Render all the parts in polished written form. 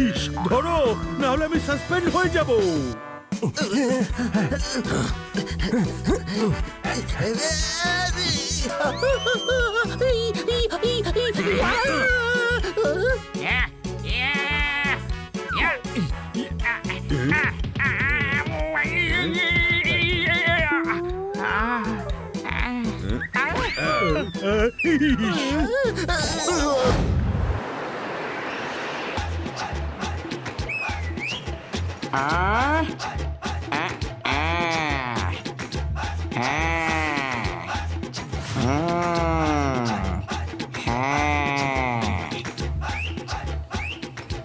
ইস, ধরো, না হলে আমি সাসপেন্ড হয়ে যাব।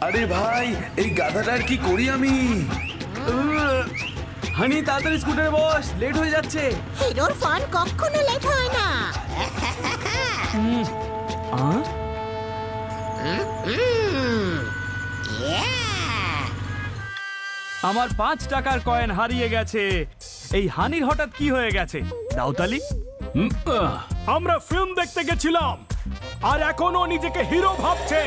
আরে ভাই, এই গাধাটার কি করি আমি? হানি তাড়াতাড়ি স্কুটারে বস, লেট হয়ে যাচ্ছে। হিরোর ফান কখনো লেট হয় না। আমার 5 টাকার কয়েন হারিয়ে গেছে। এই হানির হঠাৎ কি হয়ে গেছে? দাউতালি, আমরা ফিল্ম দেখতে গেছিলাম আর এখনো নিজেকে হিরো ভাবছে।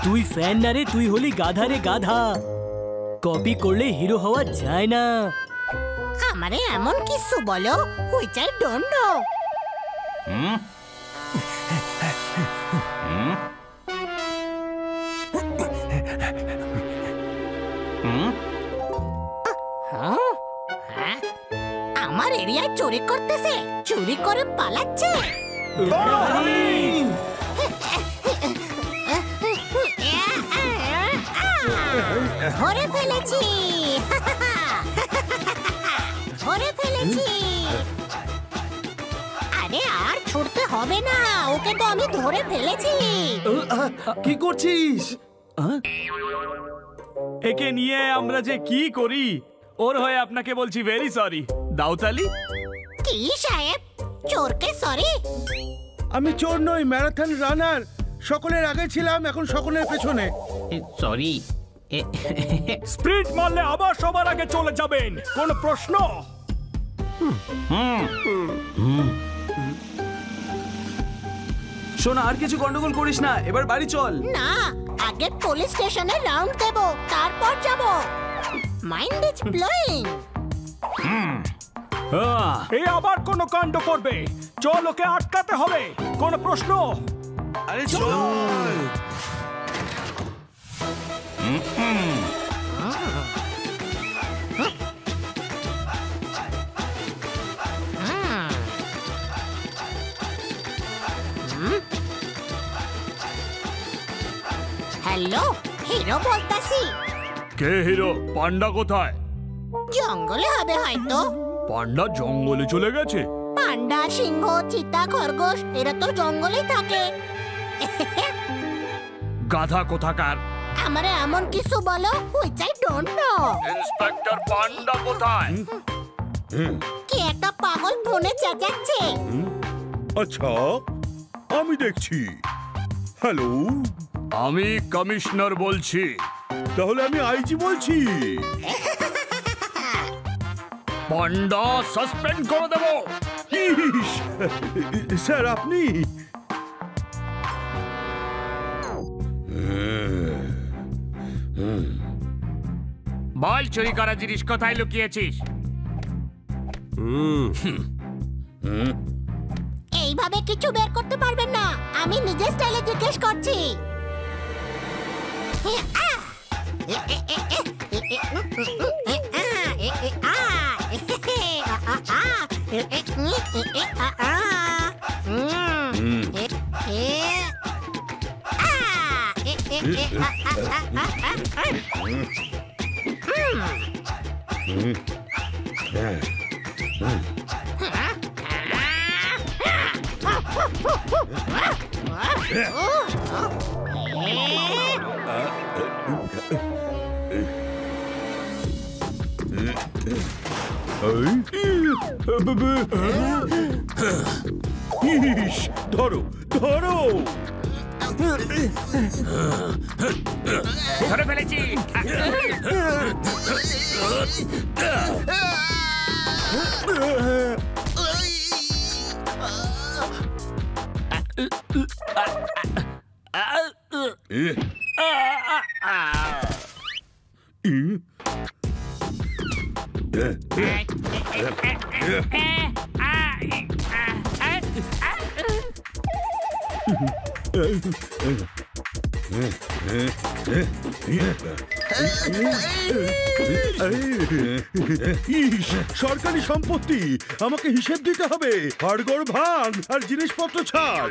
তুই ফ্যান না রে, তুই হলি গাধা রে গাধা। কপি করলে হিরো হওয়া যায় না। আমারে এমন কিছু বলো which I don't know। আমার এরিয়ায় চুরি করতেছে, চুরি করে পালাচ্ছে। ধরে ফেলেছি, ধরে ফেলেছি। আরে আর ছুটতে হবে না, ওকে তো আমি ধরে ফেলেছি। কি করছিস? একে নিয়ে আমরা যে কি করি, ওর হয়ে আপনাকে বলছি ভেরি সরি। দাউতালি, কি সাহেব, চোরকে সরি? আমি চোর নই, ম্যারাথন রানার। সকলের আগে ছিলাম, এখন সকলের পেছনে। সরি। স্প্রিন্ট মারলে আবার সবার আগে চলে যাবেন, কোন প্রশ্ন? শোনা, আর কিছু গন্ডগোল করিস না, এবার বাড়ি চল। না, আগে পুলিশ স্টেশনে রাউন্ড দেব, তারপর যাব। Mind is blowing. এই আবার কোন কাণ্ড করবে, চল ওকে আটকাতে হবে। কোন প্রশ্ন? আরে চল। হ্যালো, হিরো বলতাছি। কে হিরো? পান্ডা কোথায়? জঙ্গলে হবে হয়তো। পান্ডা জঙ্গলে চলে গেছে? পান্ডা, সিংহ, চিতা, খরগোশ এরা তো জঙ্গলেই থাকে। গাধা কোথাকার। আমারে এমন কিছু বলো which I don't know। Inspector Panda কোথায়? কি একটা পাগল ফোনে চেঁচাচ্ছে। আচ্ছা, আমি দেখছি। হ্যালো, আমি কমিশনার বলছি। তাহলে আমি আইজি বলছি। পান্ডা সাসপেন্ড করে দেব। স্যার আপনি? বল, চুরি করা জিনিস কোথায় লুকিয়েছিস? এইভাবে কিছু বের করতে পারবেন না, আমি নিজে স্টাইলে জিজ্ঞেস করছি। ধরো ধরো, ধরে ফেলেছি। সরকারি সম্পত্তি, আমাকে হিসেব দিতে হবে। হাড়গোড় ভাঙ আর জিনিসপত্র ছাড়।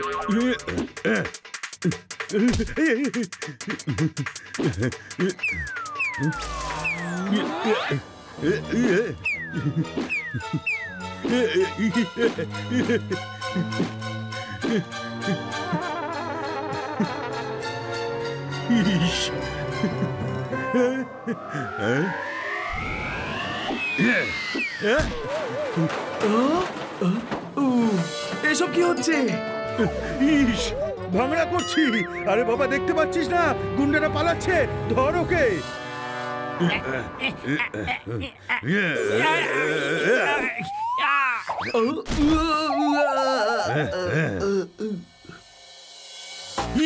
এসব কি হচ্ছে? ইস, ভাঙড়া করছি। আরে বাবা, দেখতে পাচ্ছিস না গুন্ডারা পালাচ্ছে? ধর ওকে।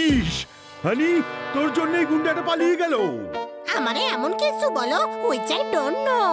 ইস, হানি, তোর জন্যই গুন্ডাটা পালিয়ে গেল। আমারে এমন কিছু বলো, which I don't know.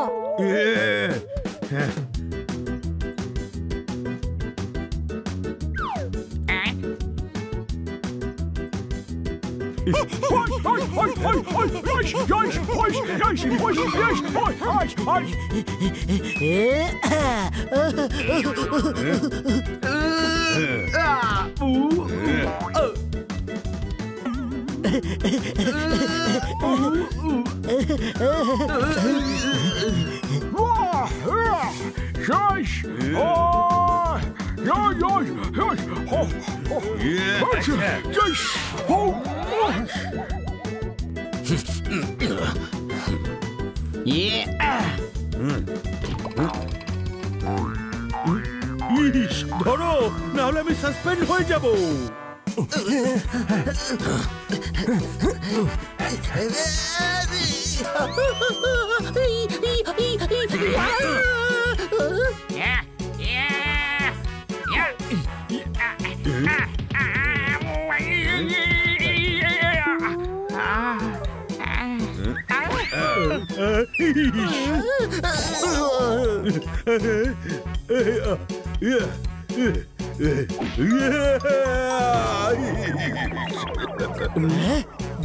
ইস, ধরো, নাহলে আমি সাসপেন্ড হয়ে যাব।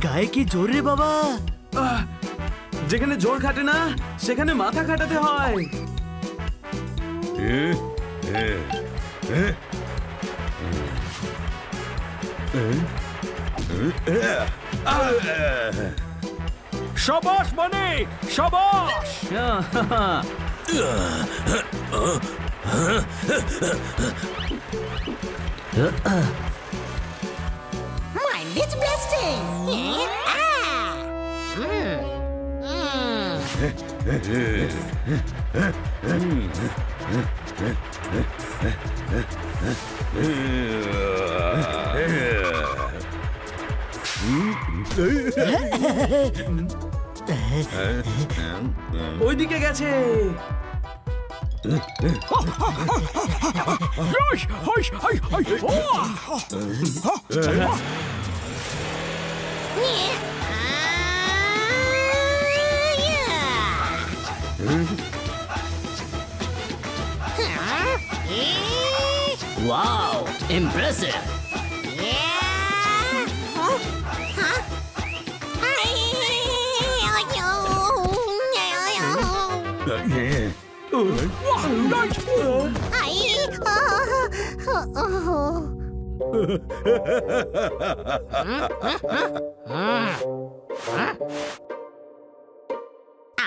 গায়ে কি জোর রে বাবা! যেখানে জোর খাটে না সেখানে মাথা খাটাতে হয়। শাবাশ মানে শাবাশ। Mind is blasting. ওইদিকে গেছে। Wow, impressive!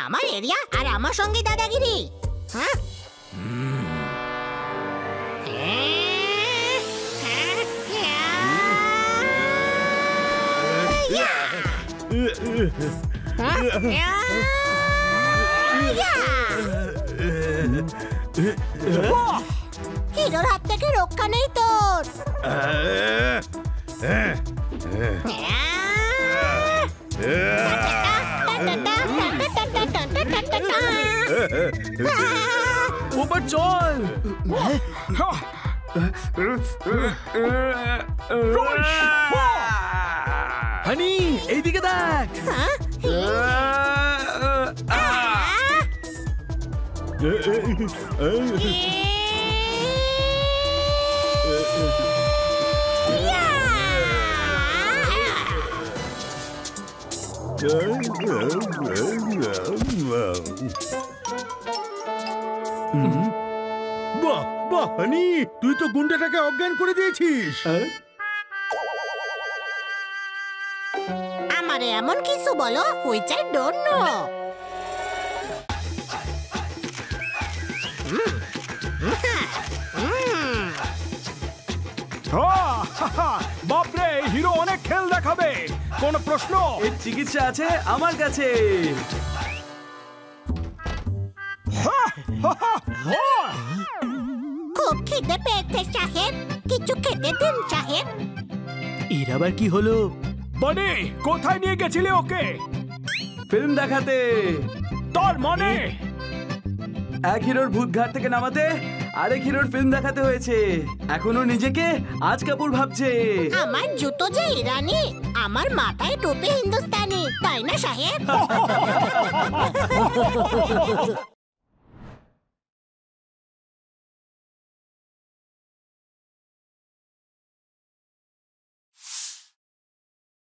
আমার এরিয়া আর আমার সঙ্গে দাদাগিরি। হ্যাঁ, হিরোর হাত থেকে রক্ষা নেই তোর। ওপর চল। হানি এইদিকে দেখ। হ্যাঁ? বাহ বাহ হানি, তুই তো গুন্ডাটাকে অজ্ঞান করে দিয়েছিস। আমারে এমন কিছু বলো হুইচ আই ডোন্ট নো। বাপরে, হিরো অনেক খেল দেখাবে। কোন প্রশ্ন? এর চিকিৎসা আছে আমার কাছে। খুব খিদে পেয়েছে সাহেব, কিছু খেতে দিন সাহেব। এর আবার কি হলো? বনি, কোথায় নিয়ে গেছিলে ওকে? ফিল্ম দেখাতে। তার মানে এক হিরোর ভূত ঘাট থেকে নামাতে আরেক হিরোর ফিল্ম দেখাতে হয়েছে। এখনো নিজেকে আজ কাপুর ভাবছে। আমার জুতো যে ইরানি, আমার মাথায় টুপি হিন্দুস্তানি, তাই না সাহেব?